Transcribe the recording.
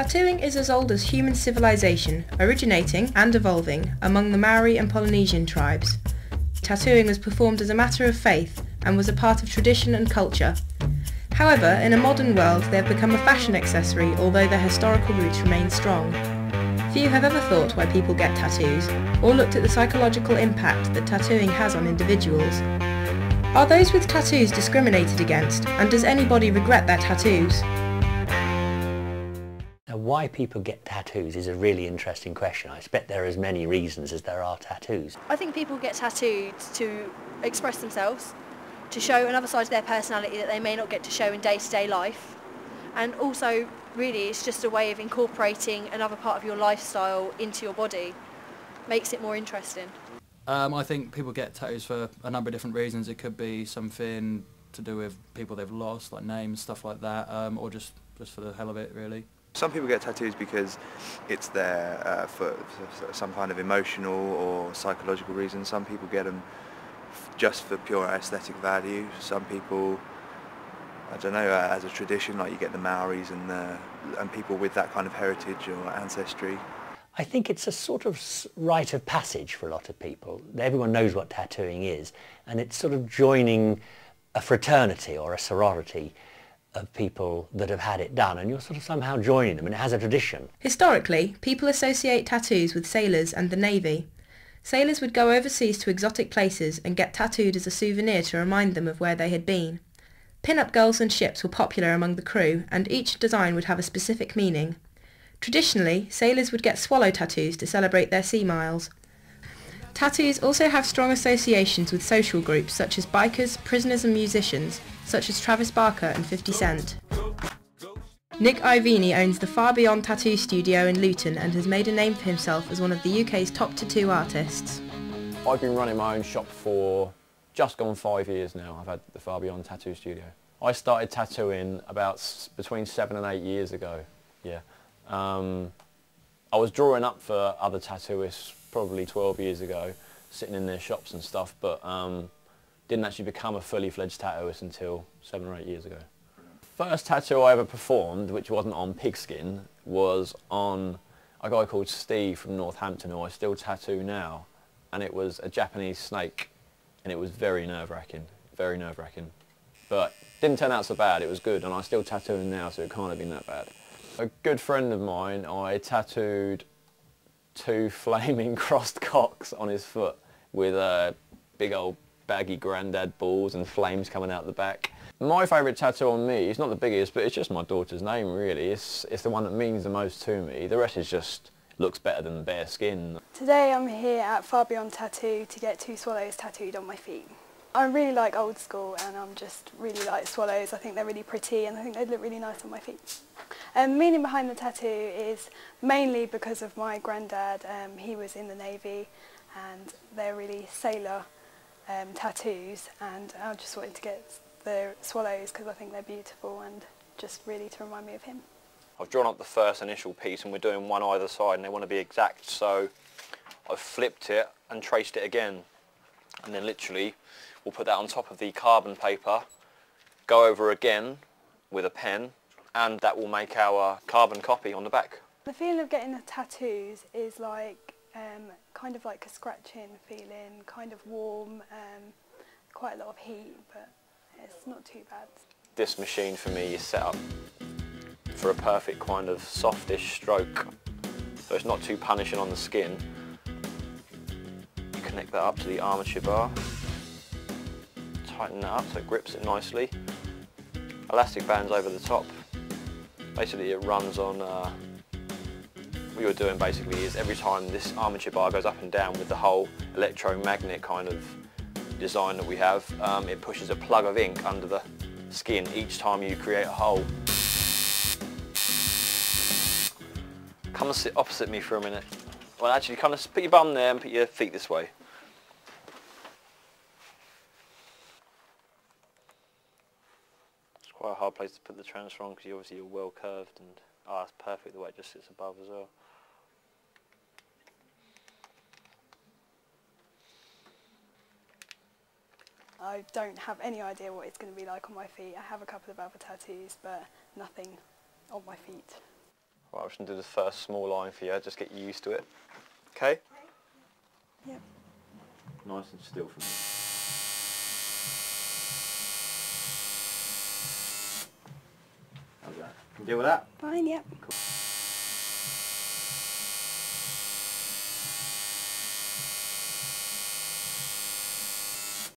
Tattooing is as old as human civilization, originating and evolving among the Maori and Polynesian tribes. Tattooing was performed as a matter of faith and was a part of tradition and culture. However, in a modern world they have become a fashion accessory, although their historical roots remain strong. Few have ever thought why people get tattoos, or looked at the psychological impact that tattooing has on individuals. Are those with tattoos discriminated against, and does anybody regret their tattoos? Now, why people get tattoos is a really interesting question. I expect there are as many reasons as there are tattoos. I think people get tattooed to express themselves, to show another side of their personality that they may not get to show in day-to-day life. And also, really, it's just a way of incorporating another part of your lifestyle into your body. Makes it more interesting. I think people get tattoos for a number of different reasons. It could be something to do with people they've lost, like names, stuff like that, or just for the hell of it, really. Some people get tattoos because it's there for some kind of emotional or psychological reason. Some people get them just for pure aesthetic value. Some people, I don't know, as a tradition, like you get the Maoris and people with that kind of heritage or ancestry. I think it's a sort of rite of passage for a lot of people. Everyone knows what tattooing is, and it's sort of joining a fraternity or a sorority of people that have had it done, and you're sort of somehow joining them, and it has a tradition. Historically, people associate tattoos with sailors and the Navy. Sailors would go overseas to exotic places and get tattooed as a souvenir to remind them of where they had been. Pin-up girls and ships were popular among the crew, and each design would have a specific meaning. Traditionally, sailors would get swallow tattoos to celebrate their sea miles. Tattoos also have strong associations with social groups such as bikers, prisoners and musicians, such as Travis Barker and 50 Cent. Nick Ivini owns the Far Beyond Tattoo Studio in Luton and has made a name for himself as one of the UK's top tattoo artists. I've been running my own shop for just gone 5 years now. I've had the Far Beyond Tattoo Studio. I started tattooing about between 7 and 8 years ago, yeah. I was drawing up for other tattooists probably 12 years ago, sitting in their shops and stuff, but didn't actually become a fully fledged tattooist until 7 or 8 years ago. First tattoo I ever performed, which wasn't on pigskin, was on a guy called Steve from Northampton, who I still tattoo now, and it was a Japanese snake, and it was very nerve-wracking, very nerve-wracking. But didn't turn out so bad, it was good, and I still tattoo him now, so it can't have been that bad. A good friend of mine, I tattooed 2 flaming crossed cocks on his foot with big old baggy grandad balls and flames coming out the back. My favourite tattoo on me is not the biggest, but it's just my daughter's name really. It's the one that means the most to me. The rest is just looks better than bare skin. Today I'm here at Far Beyond Tattoo to get 2 swallows tattooed on my feet. I really like old school and I'm just really like swallows. I think they're really pretty and I think they'd look really nice on my feet. The meaning behind the tattoo is mainly because of my granddad. He was in the Navy and they're really sailor tattoos, and I just wanted to get the swallows because I think they're beautiful and just really to remind me of him. I've drawn up the first initial piece and we're doing one either side and they want to be exact, so I've flipped it and traced it again, and then literally we'll put that on top of the carbon paper, go over again with a pen, and that will make our carbon copy on the back. The feeling of getting the tattoos is like kind of like a scratching feeling, kind of warm, quite a lot of heat, but it's not too bad. This machine for me is set up for a perfect kind of softish stroke, so it's not too punishing on the skin. You connect that up to the armature bar, tighten that up so it grips it nicely. Elastic bands over the top. Basically it runs on, what you're doing basically is every time this armature bar goes up and down with the whole electromagnet kind of design that we have, it pushes a plug of ink under the skin each time you create a hole. Come and sit opposite me for a minute. Well actually kind of put your bum there and put your feet this way. Quite a hard place to put the transfer on because obviously you're well curved, and that's perfect the way it just sits above as well. I don't have any idea what it's going to be like on my feet. I have a couple of other tattoos, but nothing on my feet. Right, I'm just going to do the first small line for you, just get used to it. Okay? Yep. Nice and still for me. How's that? Can you deal with that? Fine, yep. Cool.